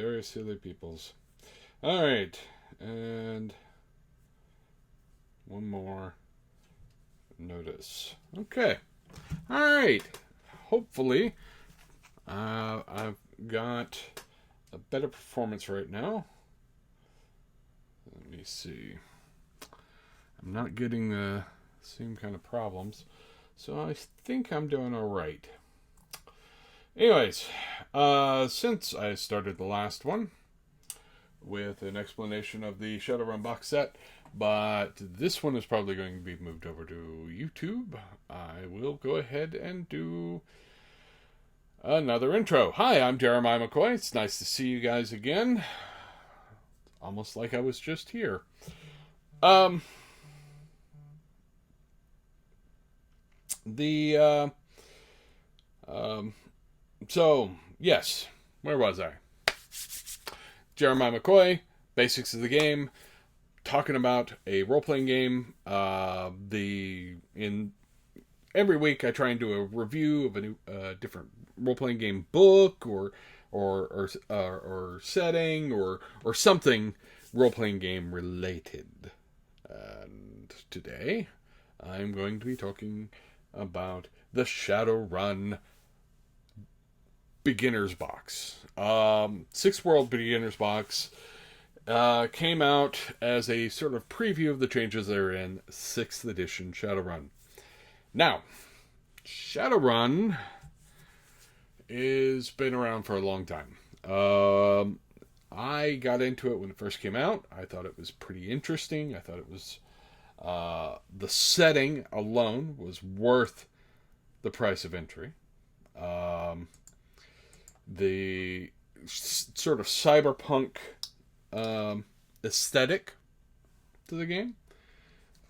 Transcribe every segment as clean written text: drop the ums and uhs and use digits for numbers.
Very silly peoples. Alright. And one more notice. Okay. Alright. Hopefully, I've got a better performance right now. Let me see. I'm not getting the same kind of problems. So I think I'm doing alright. Anyways, since I started the last one with an explanation of the Shadowrun box set, but this one is probably going to be moved over to YouTube, I will go ahead and do another intro. Hi, I'm Jeremiah McCoy. It's nice to see you guys again. Almost like I was just here. So, yes, where was I? Jeremiah McCoy, basics of the game, talking about a role-playing game. In every week I try and do a review of a new, different role-playing game book or setting or something role-playing game related. And today I'm going to be talking about the Shadowrun Beginner's Box. 6-world Beginner's Box came out as a sort of preview of the changes that are in 6th edition Shadowrun. Now, Shadowrun has been around for a long time. I got into it when it first came out. I thought it was pretty interesting. I thought it was the setting alone was worth the price of entry. The sort of cyberpunk aesthetic to the game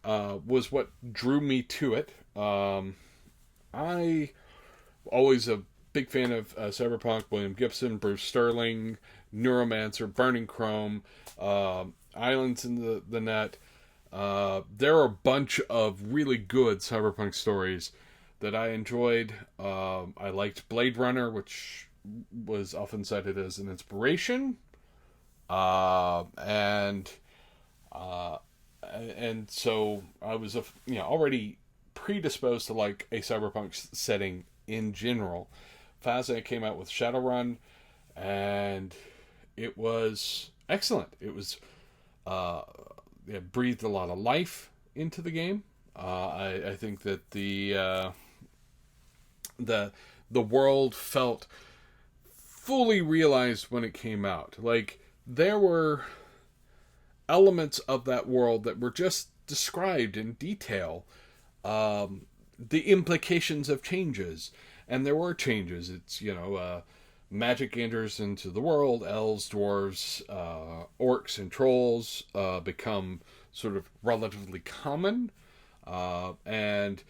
was what drew me to it. I always a big fan of cyberpunk. William Gibson, Bruce Sterling, Neuromancer, Burning Chrome, Islands in the Net. There are a bunch of really good cyberpunk stories that I enjoyed. I liked Blade Runner, which was often cited as an inspiration, and so I was already predisposed to like a cyberpunk setting in general. Fazan came out with Shadowrun, and it was excellent. It was it breathed a lot of life into the game. I think that the world felt fully realized when it came out. Like, there were elements of that world that were just described in detail. The implications of changes. And there were changes. It's, magic enters into the world. Elves, dwarves, orcs, and trolls become sort of relatively common. And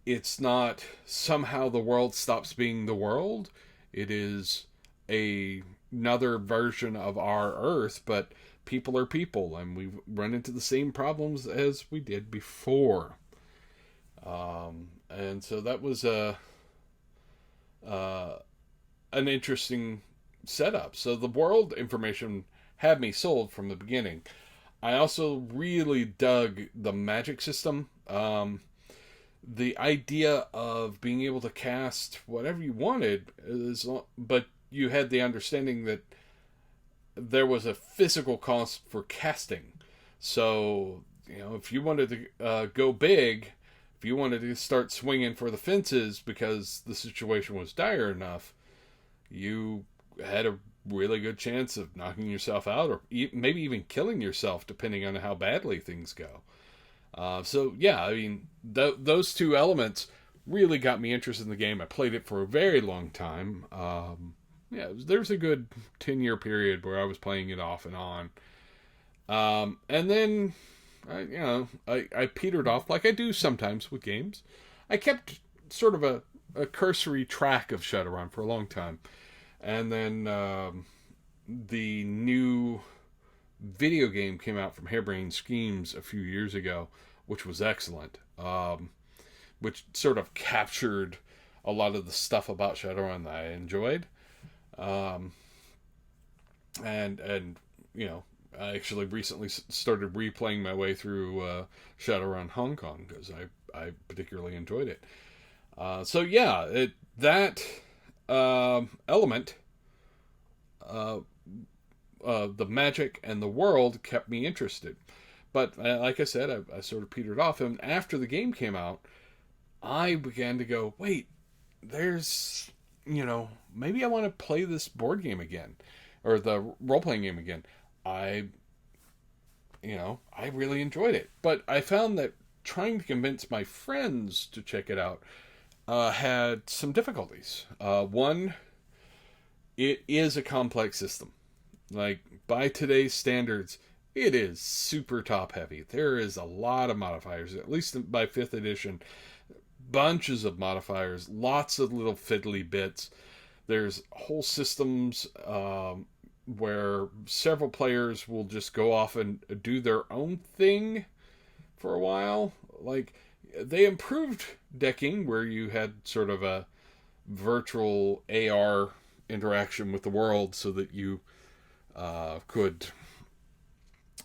it's not somehow the world stops being the world. It is another version of our Earth, but people are people, and we run into the same problems as we did before. And so that was an interesting setup. So the world information had me sold from the beginning. I also really dug the magic system. The idea of being able to cast whatever you wanted, but you had the understanding that there was a physical cost for casting. So, if you wanted to go big, if you wanted to start swinging for the fences because the situation was dire enough, you had a really good chance of knocking yourself out or maybe even killing yourself, depending on how badly things go. Those two elements really got me interested in the game. I played it for a very long time. There's a good 10-year period where I was playing it off and on. And then, I petered off like I do sometimes with games. I kept sort of a cursory track of Shadowrun for a long time. And then the new video game came out from Harebrained Schemes a few years ago, which was excellent. Which sort of captured a lot of the stuff about Shadowrun that I enjoyed. and you know, I actually recently started replaying my way through Shadowrun Hong Kong because I particularly enjoyed it. So yeah, that element, uh, the magic and the world kept me interested. But like I said, I sort of petered off, and after the game came out, I began to go, wait, there's, maybe I want to play this board game again, or the role playing game again. I, I really enjoyed it, but I found that trying to convince my friends to check it out had some difficulties. One, it is a complex system. Like, by today's standards, it is super top heavy. There is a lot of modifiers, at least by 5th edition. Bunches of modifiers, lots of little fiddly bits. There's whole systems where several players will just go off and do their own thing for a while. Like, they improved decking where you had sort of a virtual AR interaction with the world so that you could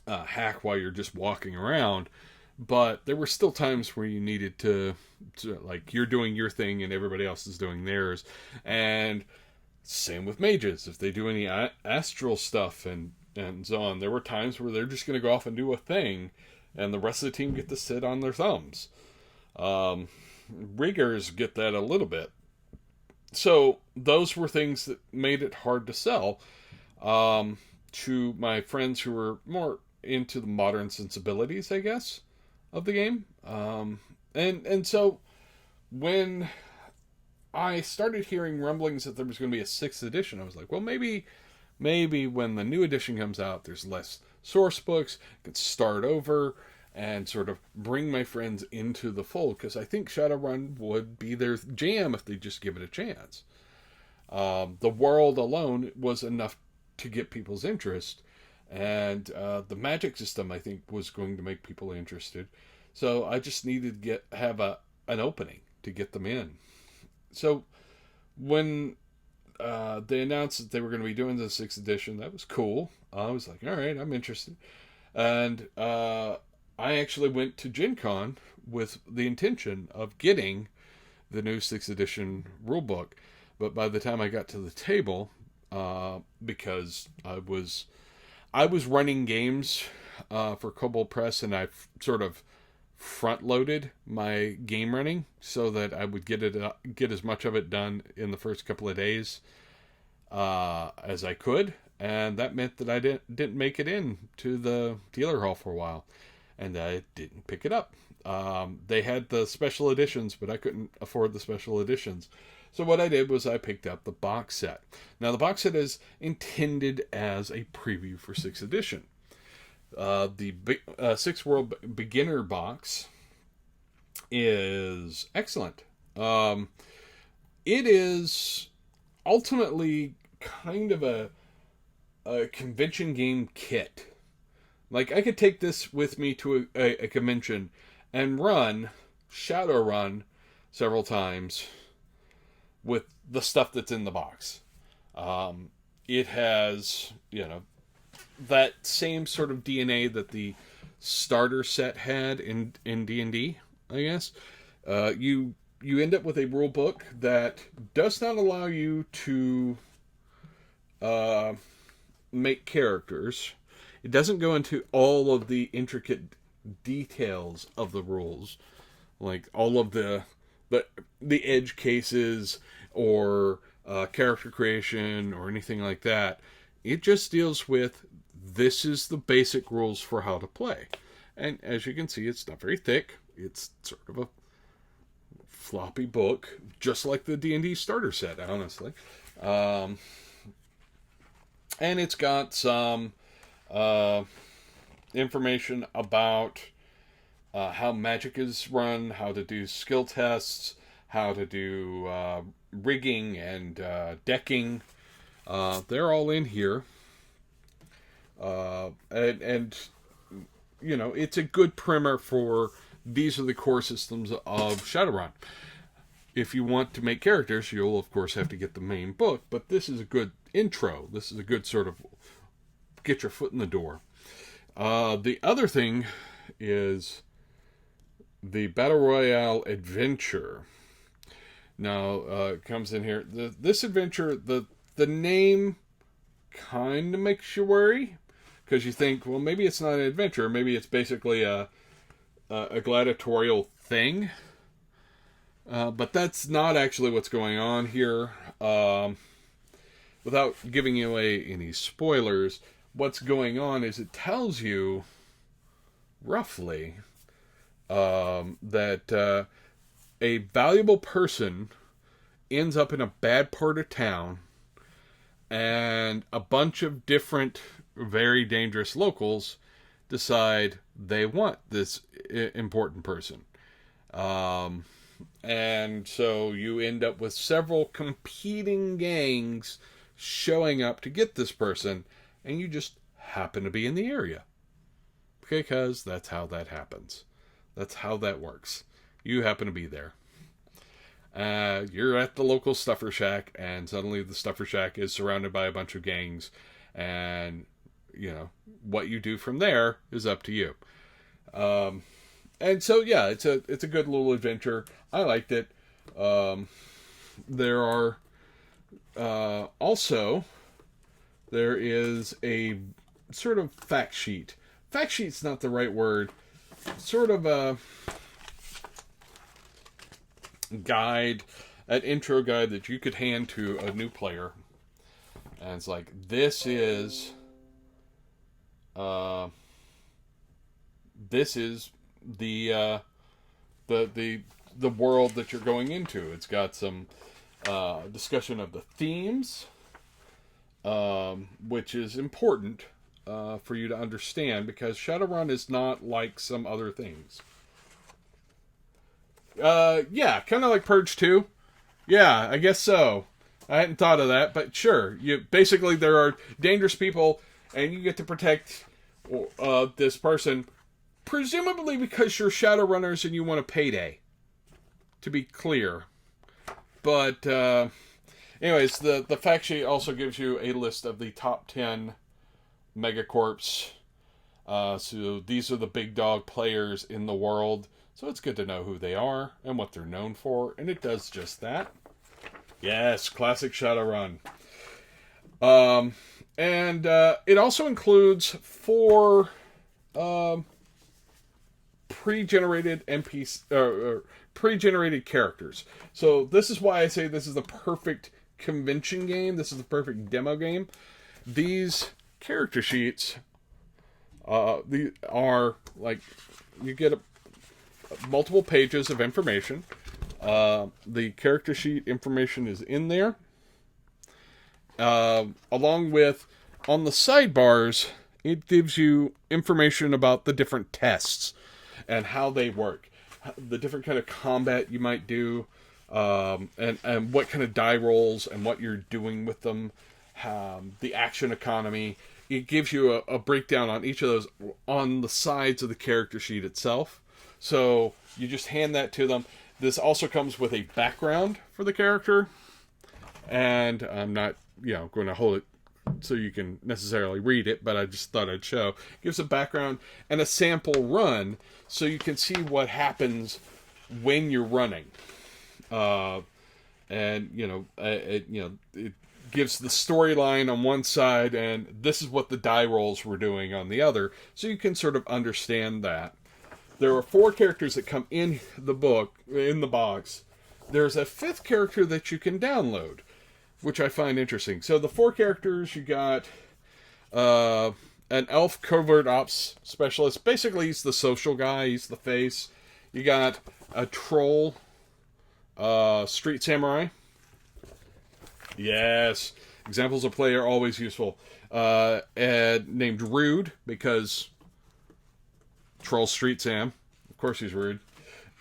hack while you're just walking around. But there were still times where you needed to like, you're doing your thing and everybody else is doing theirs. And same with mages. If they do any astral stuff and so on, there were times where they're just going to go off and do a thing and the rest of the team get to sit on their thumbs. Riggers get that a little bit. So those were things that made it hard to sell to my friends who were more into the modern sensibilities, I guess, of the game. And so when I started hearing rumblings that there was going to be a 6th edition, I was like, well, maybe when the new edition comes out, there's less source books, I can start over and sort of bring my friends into the fold, because I think Shadowrun would be their jam if they just give it a chance. The world alone was enough to get people's interest, and the magic system, I think, was going to make people interested. So I just needed to have an opening to get them in. So when they announced that they were going to be doing the 6th edition, that was cool. I was like, all right, I'm interested. And I actually went to Gen Con with the intention of getting the new 6th edition rulebook. But by the time I got to the table, because I was running games for Kobold Press, and I sort of front-loaded my game running so that I would get as much of it done in the first couple of days as I could, and that meant that I didn't make it in to the dealer hall for a while, and I didn't pick it up. They had the special editions, but I couldn't afford the special editions. So what I did was I picked up the box set. Now, the box set is intended as a preview for 6th edition. The 6th World Beginner box is excellent. It is ultimately kind of a convention game kit. Like, I could take this with me to a convention and run Shadowrun several times with the stuff that's in the box. It has, that same sort of DNA that the starter set had in D&D, I guess. You end up with a rule book that does not allow you to make characters. It doesn't go into all of the intricate details of the rules, like all of the edge cases or character creation or anything like that. It just deals with, this is the basic rules for how to play. And as you can see, it's not very thick. It's sort of a floppy book, just like the D&D starter set, honestly. And it's got some information about how magic is run, how to do skill tests, how to do rigging and decking. They're all in here. And it's a good primer for, these are the core systems of Shadowrun. If you want to make characters, you'll of course have to get the main book, but this is a good intro. This is a good sort of get your foot in the door. The other thing is the Battle Royale adventure. Now, it comes in here. This adventure, the name kind of makes you worry, because you think, well, maybe it's not an adventure. Maybe it's basically a gladiatorial thing. But that's not actually what's going on here. Without giving away any spoilers, what's going on is it tells you roughly that a valuable person ends up in a bad part of town, and a bunch of different, very dangerous locals decide they want this important person. And so you end up with several competing gangs showing up to get this person, and you just happen to be in the area. Because that's how that happens. That's how that works. You happen to be there. You're at the local Stuffer Shack, and suddenly the Stuffer Shack is surrounded by a bunch of gangs, and, you know, what you do from there is up to you. And so, yeah, it's a good little adventure. I liked it. There are also, there is a sort of fact sheet. Fact sheet's not the right word. Sort of a guide, an intro guide that you could hand to a new player. And it's like, this is the world that you're going into. It's got some discussion of the themes, which is important for you to understand, because Shadowrun is not like some other things. Yeah, kind of like Purge 2. Yeah, I guess so. I hadn't thought of that, but sure. Basically, there are dangerous people, and you get to protect this person, presumably because you're Shadowrunners and you want a payday. To be clear. But, anyways, the fact sheet also gives you a list of the top 10 megacorps. So these are the big dog players in the world. So it's good to know who they are and what they're known for. And it does just that. Yes, classic Shadowrun. And it also includes 4 pre-generated NPC, pre-generated characters. So this is why I say this is the perfect convention game. This is the perfect demo game. These character sheets these are like, you get multiple pages of information. The character sheet information is in there. Along with, on the sidebars, it gives you information about the different tests and how they work. The different kind of combat you might do, and what kind of die rolls and what you're doing with them, the action economy. It gives you a breakdown on each of those on the sides of the character sheet itself. So you just hand that to them. This also comes with a background for the character, and I'm not, going to hold it so you can necessarily read it, but I just thought I'd show. It gives a background and a sample run, so you can see what happens when you're running. And it gives the storyline on one side, and this is what the die rolls were doing on the other, so you can sort of understand that. There are 4 characters that come in the box. There's a 5th character that you can download, which I find interesting. So the 4 characters, you got an elf covert ops specialist. Basically, he's the social guy. He's the face. You got a troll street samurai. Yes. Examples of play are always useful. Named Rude, because troll street sam. Of course he's rude.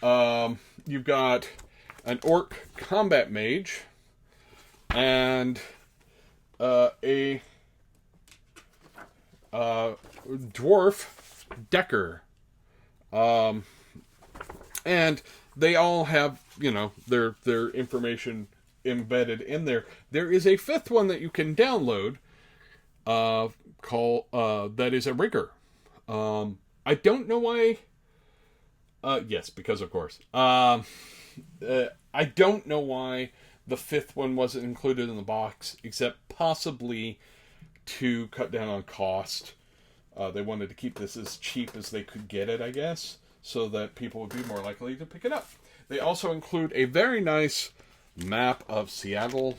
You've got an orc combat mage. And a dwarf decker. And they all have, their information embedded in there. There is a 5th one that you can download, that is a rigger. I don't know why. Yes, because of course. I don't know why the fifth one wasn't included in the box, except possibly to cut down on cost. They wanted to keep this as cheap as they could get it, I guess, so that people would be more likely to pick it up. They also include a very nice map of Seattle,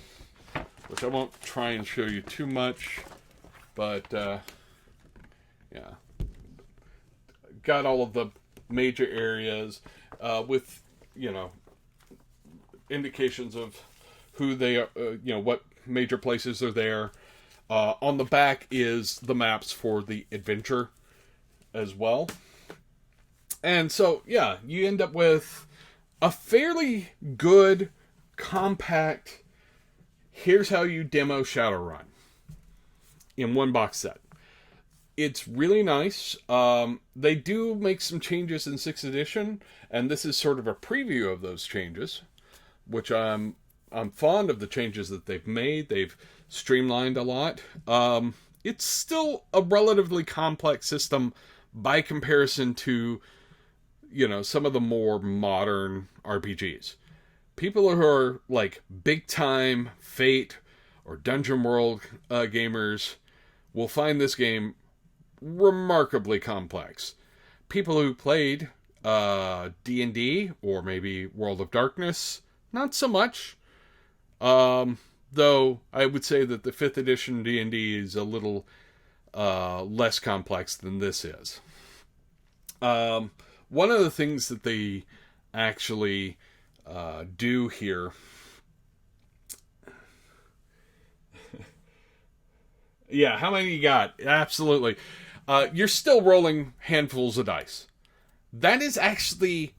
which I won't try and show you too much, but yeah, got all of the major areas with, indications of who they are, what major places are there. On the back is the maps for the adventure as well. And so, yeah, you end up with a fairly good, compact, here's how you demo Shadowrun in one box set. It's really nice. They do make some changes in 6th edition, and this is sort of a preview of those changes, which I'm fond of the changes that they've made. They've streamlined a lot. It's still a relatively complex system by comparison to, some of the more modern RPGs. People who are like big time Fate or Dungeon World gamers will find this game remarkably complex. People who played D&D or maybe World of Darkness, not so much. Though I would say that the 5th edition D&D is a little less complex than this is. One of the things that they actually do here... Yeah, how many you got? Absolutely. You're still rolling handfuls of dice. That is actually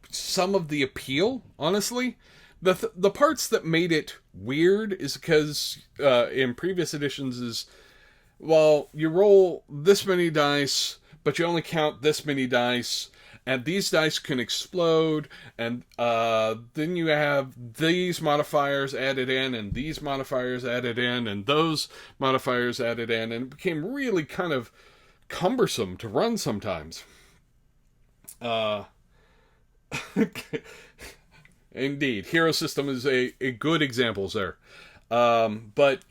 some of the appeal, honestly. The parts that made it weird is because in previous editions is, well, you roll this many dice, but you only count this many dice, and these dice can explode, and then you have these modifiers added in, and these modifiers added in, and those modifiers added in, and it became really kind of cumbersome to run sometimes. Indeed, Hero System is a good example there. But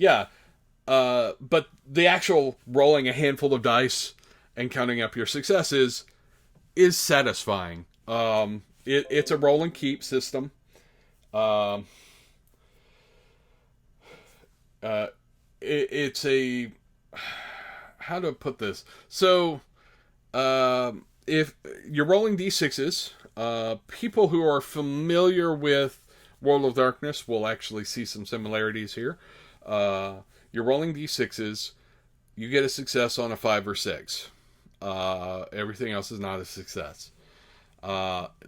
the actual rolling a handful of dice and counting up your successes is satisfying. It's a roll and keep system. It's a, how to put this? So, if you're rolling d6s, people who are familiar with World of Darkness will actually see some similarities here. You're rolling d6s, you get a success on a 5 or 6. Everything else is not a success.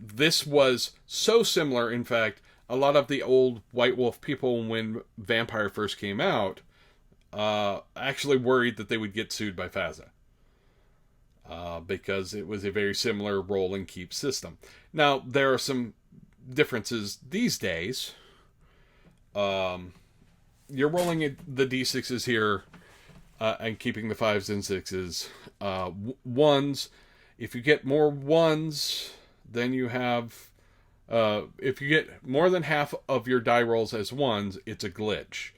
This was so similar, in fact, a lot of the old White Wolf people, when Vampire first came out, actually worried that they would get sued by FASA. Because it was a very similar roll and keep system. Now, there are some differences these days. You're rolling the d6s here and keeping the 5s and 6s. 1s, if you get more 1s, then you have... if you get more than half of your die rolls as 1s, it's a glitch.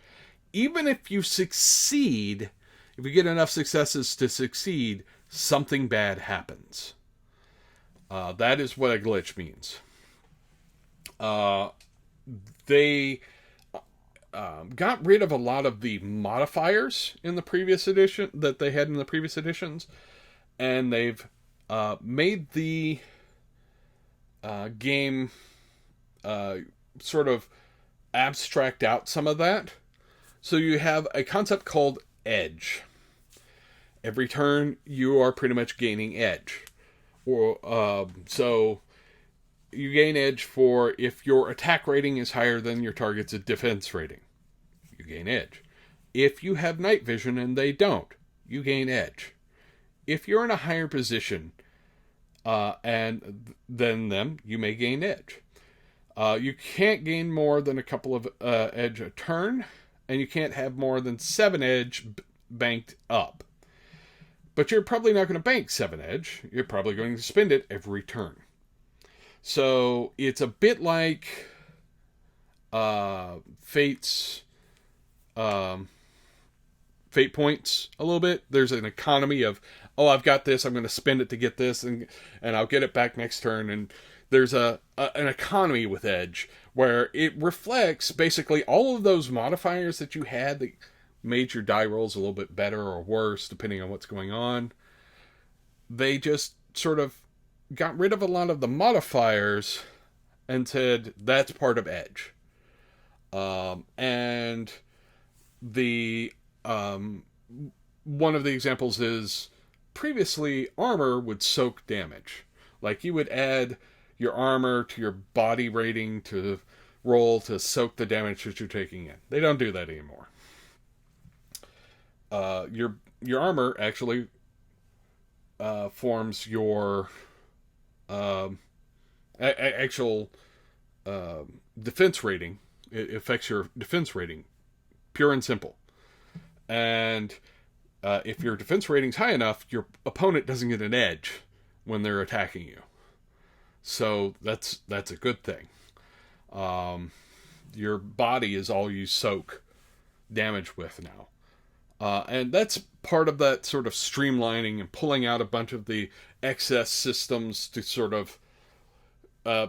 Even if you succeed, if you get enough successes to succeed, something bad happens. That is what a glitch means. They got rid of a lot of the modifiers in the previous edition that they had in the previous editions, and they've made the game sort of abstract out some of that. So you have a concept called edge. Every turn, you are pretty much gaining edge. So you gain edge for if your attack rating is higher than your target's defense rating. You gain edge. If you have night vision and they don't, you gain edge. If you're in a higher position and than them, you may gain edge. You can't gain more than a couple of edge a turn, and you can't have more than 7 edge banked up. But you're probably not going to bank 7 edge. You're probably going to spend it every turn. So it's a bit like Fate's Fate points a little bit. There's an economy of, oh, I've got this, I'm going to spend it to get this, and I'll get it back next turn. And there's an economy with Edge where it reflects basically all of those modifiers that you had that made your die rolls a little bit better or worse depending on what's going on. They just sort of got rid of a lot of the modifiers and said that's part of Edge. And the one of the examples is previously armor would soak damage. Like you would add your armor to your body rating to roll to soak the damage that you're taking in. They don't do that anymore. Your armor actually forms your actual defense rating. It affects your defense rating, pure and simple. And if your defense rating's high enough, your opponent doesn't get an edge when they're attacking you. So that's a good thing. Your body is all you soak damage with now. And that's part of that sort of streamlining and pulling out a bunch of the excess systems to sort of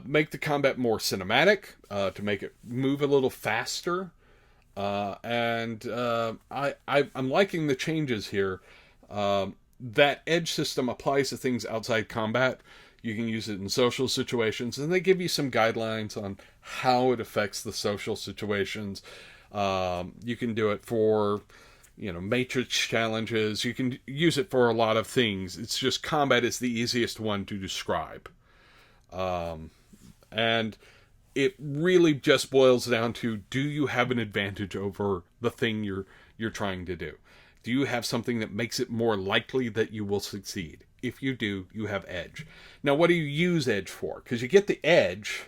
make the combat more cinematic, to make it move a little faster. I'm liking the changes here. That edge system applies to things outside combat. You can use it in social situations, and they give you some guidelines on how it affects the social situations. You can do it for, matrix challenges. You can use it for a lot of things. It's just combat is the easiest one to describe. And it really just boils down to, do you have an advantage over the thing you're trying to do? Do you have something that makes it more likely that you will succeed? If you do, you have edge. Now, what do you use edge for? Because you get the edge,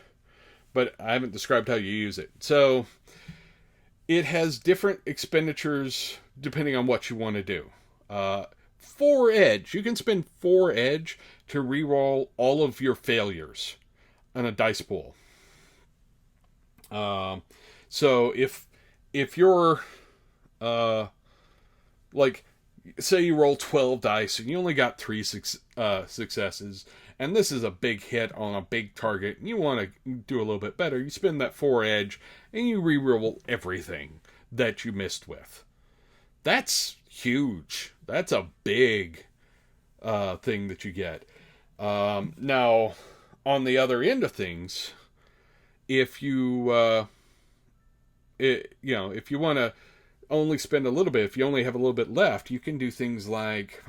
but I haven't described how you use it. So it has different expenditures depending on what you want to do. 4 edge. You can spend 4 edge to reroll all of your failures on a dice pool. So if you're like, say you roll 12 dice and you only got 3 successes, and this is a big hit on a big target, and you want to do a little bit better, you spend that 4 edge and you reroll everything that you missed with. That's huge. That's a big thing that you get. Now, on the other end of things, if you if you want to only spend a little bit, if you only have a little bit left, you can do things like,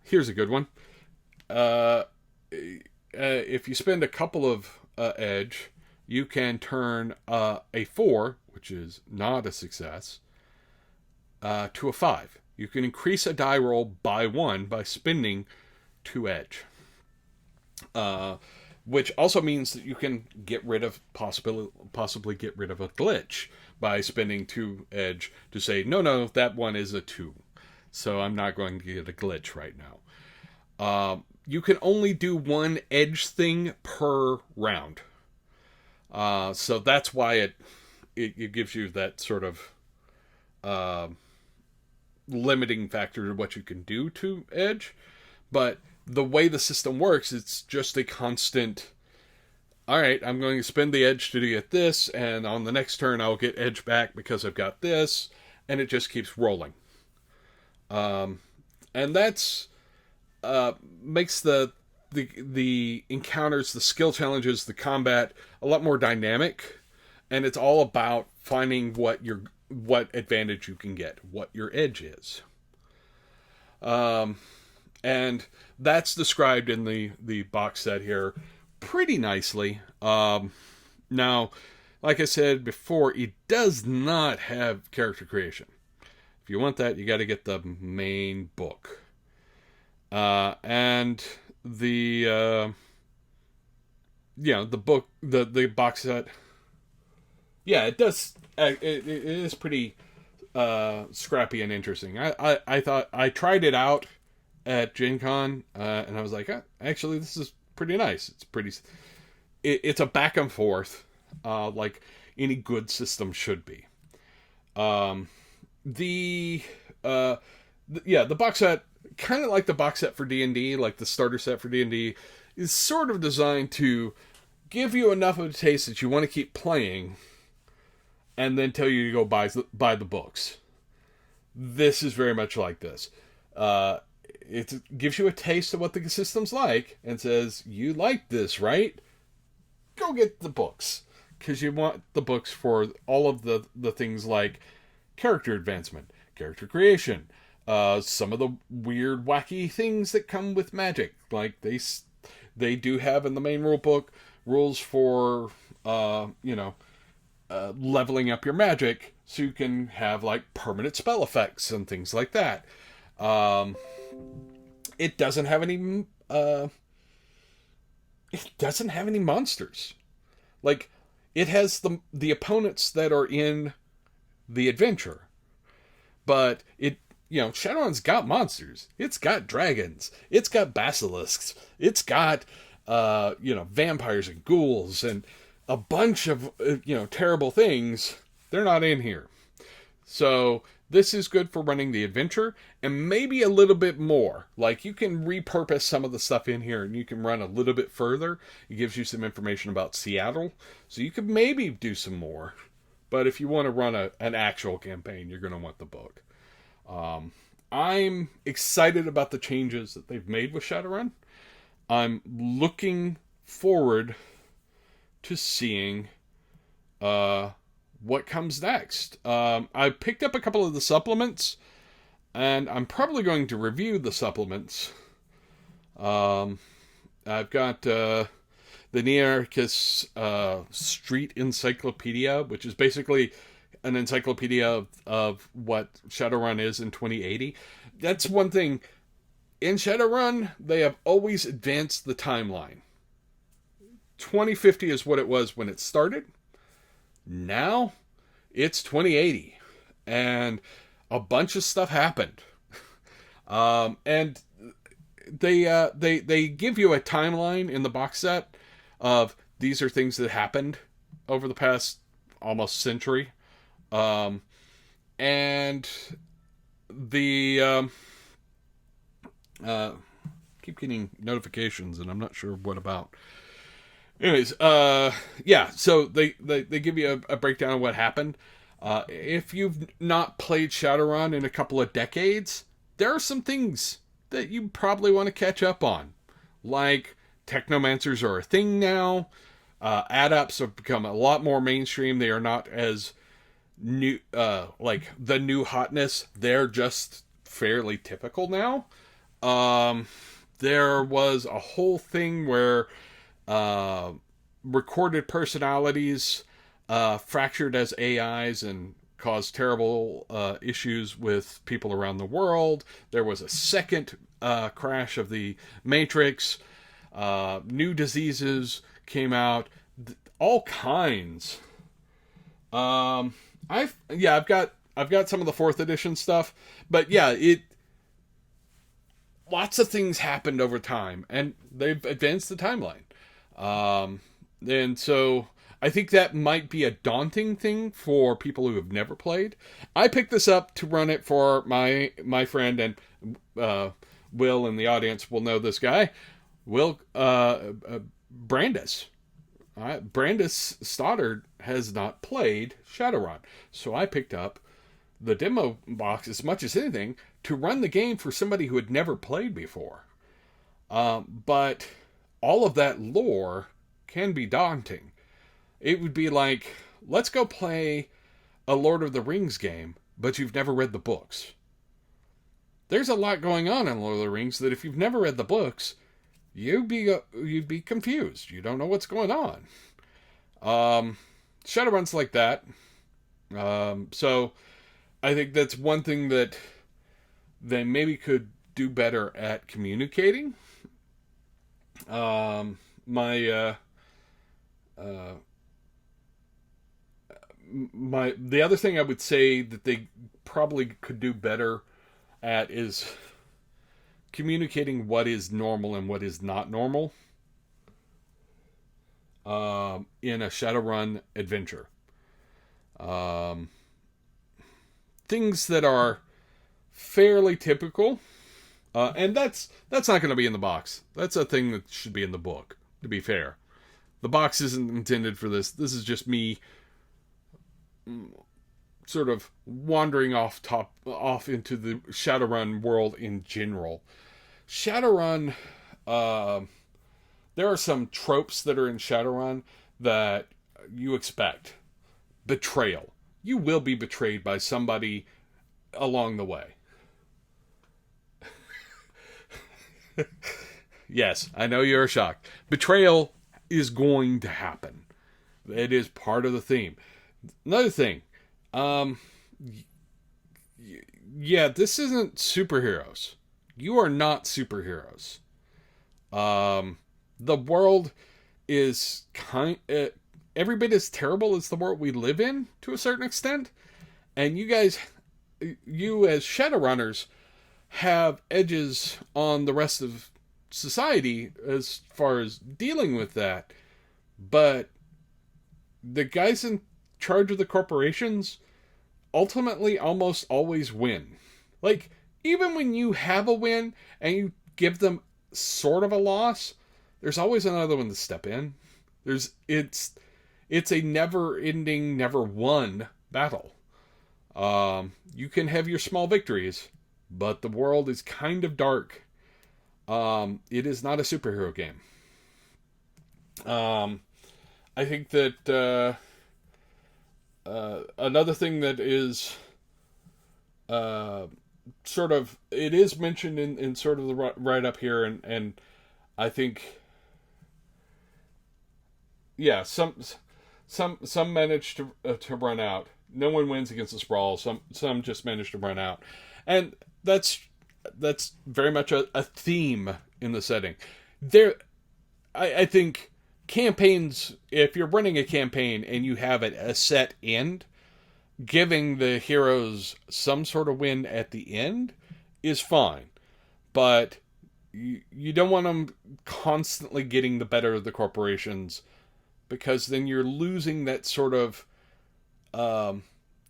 here's a good one. If you spend a couple of edge, you can turn a 4, which is not a success, to a 5. You can increase a die roll by 1 by spending 2 edge. Which also means that you can get rid of, possibly get rid of a glitch by spending 2 edge to say, no, that one is a 2. So I'm not going to get a glitch right now. You can only do 1 edge thing per round. So that's why it gives you that sort of limiting factor to what you can do to edge. But the way the system works, it's just a constant, all right, I'm going to spend the edge to get this, and on the next turn I'll get edge back because I've got this, and it just keeps rolling. And that's makes the encounters, the skill challenges, the combat a lot more dynamic, and it's all about finding what advantage you can get, what your edge is. And that's described in the box set here pretty nicely. Now, like I said before, it does not have character creation. If you want that, you got to get the main book. And the book, the box set, yeah, it does. It is pretty scrappy and interesting. I thought I tried it out at Gen Con, and I was like, actually, this is pretty nice. It's pretty. It's a back and forth, like any good system should be. Um, the the box set, kind of like the box set for D&D, like the starter set for D&D, is sort of designed to give you enough of a taste that you want to keep playing, and then tell you to go buy the books. This is very much like this. It gives you a taste of what the system's like, and says, you like this, right? Go get the books. Because you want the books for all of the things like character advancement, character creation, some of the weird, wacky things that come with magic. Like, they do have in the main rule book rules for, leveling up your magic, so you can have, like, permanent spell effects and things like that. It doesn't have any, monsters. Like, it has the opponents that are in the adventure. But Shadowrun's got monsters. It's got dragons. It's got basilisks. It's got, vampires and ghouls and a bunch of, terrible things. They're not in here. So this is good for running the adventure, and maybe a little bit more. Like, you can repurpose some of the stuff in here, and you can run a little bit further. It gives you some information about Seattle, so you could maybe do some more. But if you want to run an actual campaign, you're going to want the book. I'm excited about the changes that they've made with Shadowrun. I'm looking forward to seeing what comes next. I picked up a couple of the supplements, and I'm probably going to review the supplements. I've got the Nearchus Street Encyclopedia, which is basically an encyclopedia of what Shadowrun is in 2080. That's one thing. In Shadowrun, they have always advanced the timeline. 2050 is what it was when it started. Now, it's 2080. And a bunch of stuff happened. And they give you a timeline in the box set of these are things that happened over the past almost century. And the keep getting notifications, and I'm not sure what about. Anyways, so they give you a breakdown of what happened. If you've not played Shadowrun in a couple of decades, there are some things that you probably want to catch up on. Like, technomancers are a thing now. Adepts have become a lot more mainstream. They are not as new, like the new hotness. They're just fairly typical now. There was a whole thing where recorded personalities fractured as AIs and caused terrible issues with people around the world. There was a second crash of the Matrix. New diseases came out. All kinds. I've got some of the 4th edition stuff, but yeah, lots of things happened over time, and they've advanced the timeline. And so I think that might be a daunting thing for people who have never played. I picked this up to run it for my friend, and Will in the audience will know this guy. Will Brandis. Brandis Stoddard has not played Shadowrun, so I picked up the demo box as much as anything to run the game for somebody who had never played before. But all of that lore can be daunting. It would be like, let's go play a Lord of the Rings game, but you've never read the books. There's a lot going on in Lord of the Rings that if you've never read the books, you'd be confused. You don't know what's going on. Shadowrun's like that. So I think that's one thing that they maybe could do better at communicating. the other thing I would say that they probably could do better at is communicating what is normal and what is not normal in a Shadowrun adventure. Things that are fairly typical, and that's not going to be in the box. That's a thing that should be in the book, to be fair. The box isn't intended for this. This is just me sort of wandering off into the Shadowrun world in general. Shadowrun, there are some tropes that are in Shadowrun that you expect. Betrayal. You will be betrayed by somebody along the way. Yes, I know you're shocked. Betrayal is going to happen. It is part of the theme. Another thing, yeah, this isn't superheroes. You are not superheroes. The world is every bit as terrible as the world we live in, to a certain extent. And you as Shadowrunners, have edges on the rest of society as far as dealing with that. But the guys in charge of the corporations ultimately almost always win. Like, even when you have a win and you give them sort of a loss, there's always another one to step in. It's a never-ending, never-won battle. You can have your small victories, but the world is kind of dark. It is not a superhero game. I think that another thing that is sort of, it is mentioned in sort of the write-up here, and I think, yeah, some manage to run out. No one wins against the sprawl. Some just manage to run out, and that's very much a theme in the setting. I think campaigns, if you're running a campaign and you have a set end, giving the heroes some sort of win at the end is fine, but you don't want them constantly getting the better of the corporations, because then you're losing that sort of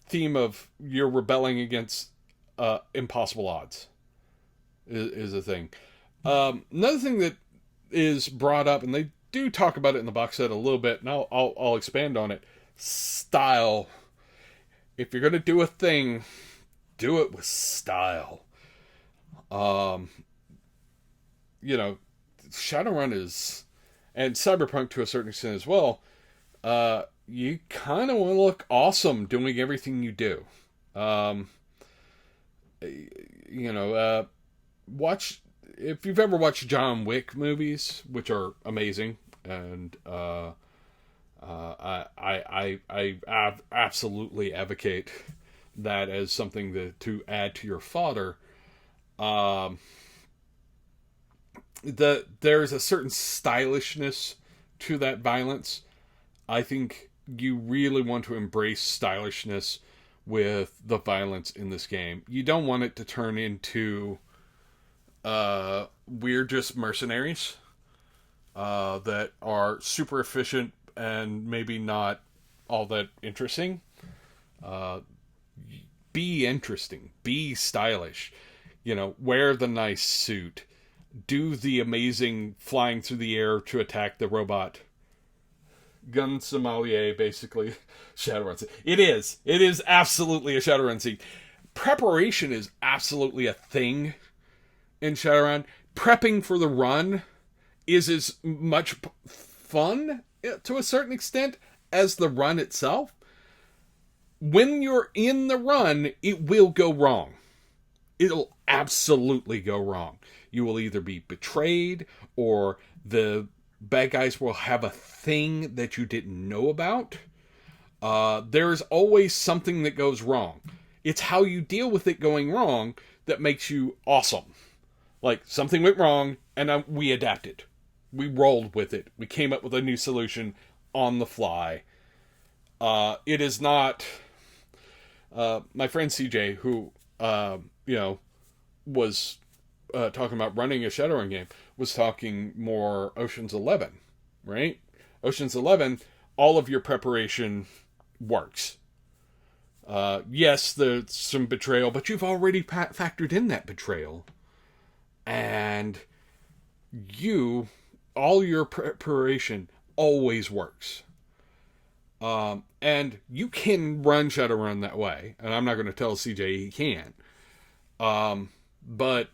theme of you're rebelling against impossible odds is a thing. Another thing that is brought up, and they do talk about it in the box set a little bit, and I'll expand on it. Style. If you're going to do a thing, do it with style. Shadowrun is, and Cyberpunk to a certain extent as well, you kind of want to look awesome doing everything you do. Watch, if you've ever watched John Wick movies, which are amazing, and I absolutely advocate that as something to add to your fodder. There's a certain stylishness to that violence. I think you really want to embrace stylishness with the violence in this game. You don't want it to turn into we're just mercenaries that are super efficient and maybe not all that interesting. Be interesting. Be stylish. Wear the nice suit. Do the amazing flying through the air to attack the robot. Gun sommelier, basically. Shadowrun scene. It is absolutely a Shadowrun scene. Preparation is absolutely a thing in Shadowrun. Prepping for the run is as much fun, to a certain extent, as the run itself. When you're in the run, it will go wrong. It'll absolutely go wrong. You will either be betrayed, or the bad guys will have a thing that you didn't know about. There's always something that goes wrong. It's how you deal with it going wrong that makes you awesome. Like, something went wrong, and we adapted. We rolled with it. We came up with a new solution on the fly. It is not. My friend CJ, who was talking about running a Shadowrun game, was talking more Ocean's 11, right? Ocean's 11, all of your preparation works. Yes, there's some betrayal, but you've already factored in that betrayal. And all your preparation always works. And you can run Shadowrun that way. And I'm not going to tell CJ he can't. But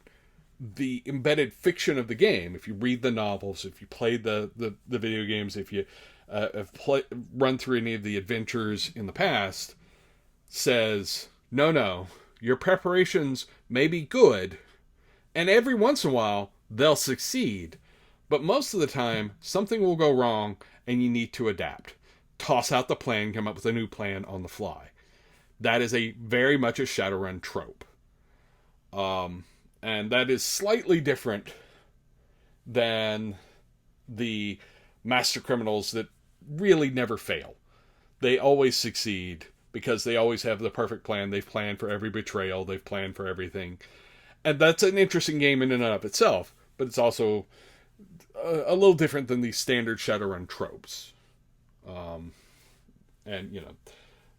the embedded fiction of the game, if you read the novels, if you play the video games, if you have run through any of the adventures in the past, says, no, your preparations may be good, and every once in a while, they'll succeed. But most of the time, something will go wrong, and you need to adapt. Toss out the plan, come up with a new plan on the fly. That is very much a Shadowrun trope. And that is slightly different than the master criminals that really never fail. They always succeed because they always have the perfect plan. They've planned for every betrayal. They've planned for everything. And that's an interesting game in and of itself, but it's also a little different than the standard Shadowrun tropes.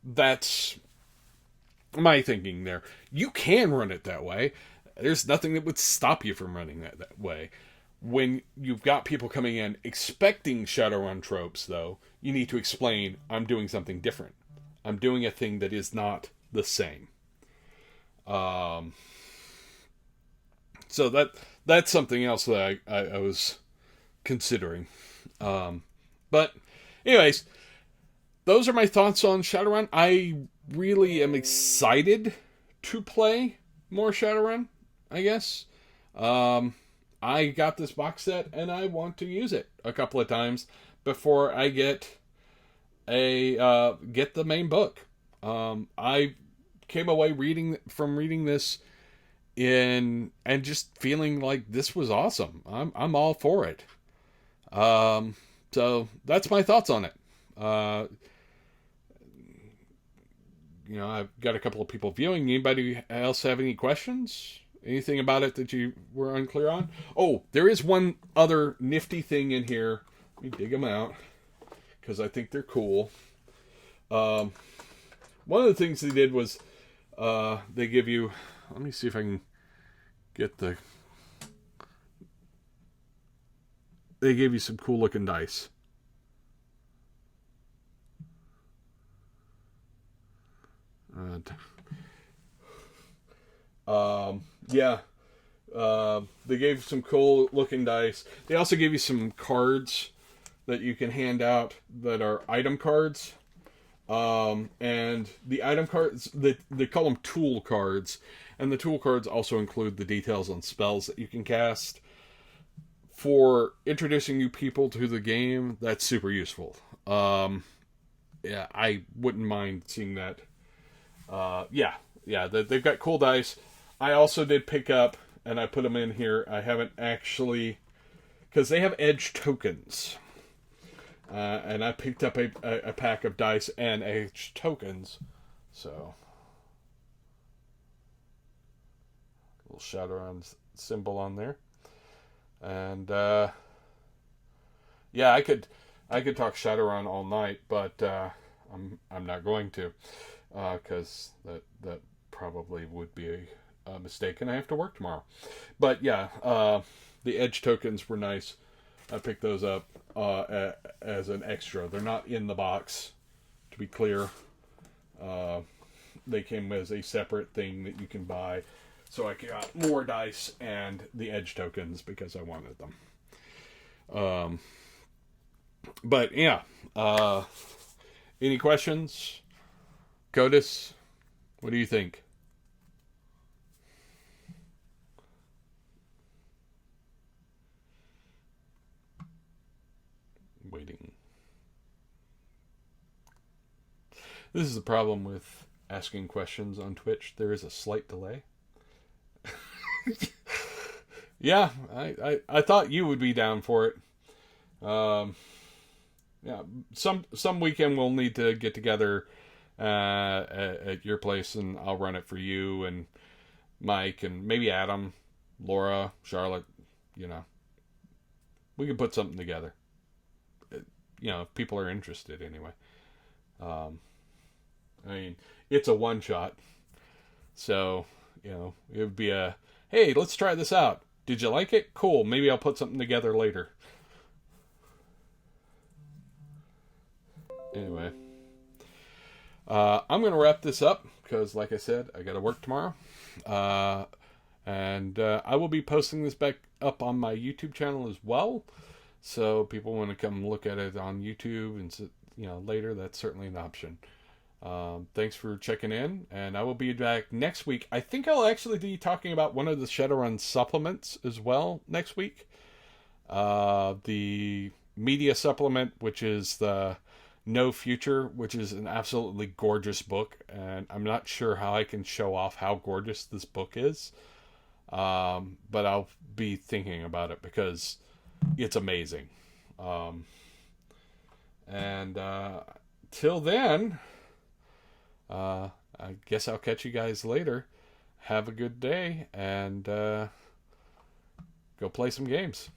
That's my thinking there. You can run it that way. There's nothing that would stop you from running that way. When you've got people coming in expecting Shadowrun tropes, though, you need to explain, I'm doing something different. I'm doing a thing that is not the same. So that's something else that I was considering. But anyways, those are my thoughts on Shadowrun. I really am excited to play more Shadowrun, I guess. I got this box set and I want to use it a couple of times before I get the main book. I came away reading this and just feeling like this was awesome. I'm all for it. So that's my thoughts on it. I've got a couple of people viewing. Anybody else have any questions? Anything about it that you were unclear on? Oh, there is one other nifty thing in here. Let me dig them out because I think they're cool. One of the things they did was they give you... Let me see if I can get the... They gave you some cool looking dice. They gave some cool looking dice. They also gave you some cards that you can hand out that are item cards. And the item cards, they call them tool cards. And the tool cards also include the details on spells that you can cast. For introducing new people to the game, that's super useful. I wouldn't mind seeing that. They've got cool dice. I also did pick up, and I put them in here. I haven't actually, because they have edge tokens. And I picked up a pack of dice and edge tokens. So, little Shadowrun symbol on there. And I could talk Shadowrun all night, but I'm not going to, because that probably would be a mistake, and I have to work tomorrow. But the edge tokens were nice. I picked those up as an extra. They're not in the box, to be clear. They came as a separate thing that you can buy. So I got more dice and the edge tokens because I wanted them. Any questions? Codis, what do you think? Waiting. This is the problem with asking questions on Twitch. There is a slight delay. Yeah, I thought you would be down for it. Yeah, some weekend we'll need to get together at your place, and I'll run it for you and Mike and maybe Adam, Laura, Charlotte. You know, we can put something together. If people are interested, anyway. Um, I mean, it's a one shot, so it would be a hey, let's try this out. Did you like it? Cool. Maybe I'll put something together later. Anyway, I'm gonna wrap this up because, like I said, I got to work tomorrow, and I will be posting this back up on my YouTube channel as well. So people want to come look at it on YouTube and later, that's certainly an option. Thanks for checking in, and I will be back next week. I think I'll actually be talking about one of the Shadowrun supplements as well next week. The media supplement, which is the No Future, which is an absolutely gorgeous book, and I'm not sure how I can show off how gorgeous this book is. But I'll be thinking about it because it's amazing. And till then, I guess I'll catch you guys later. Have a good day, and go play some games.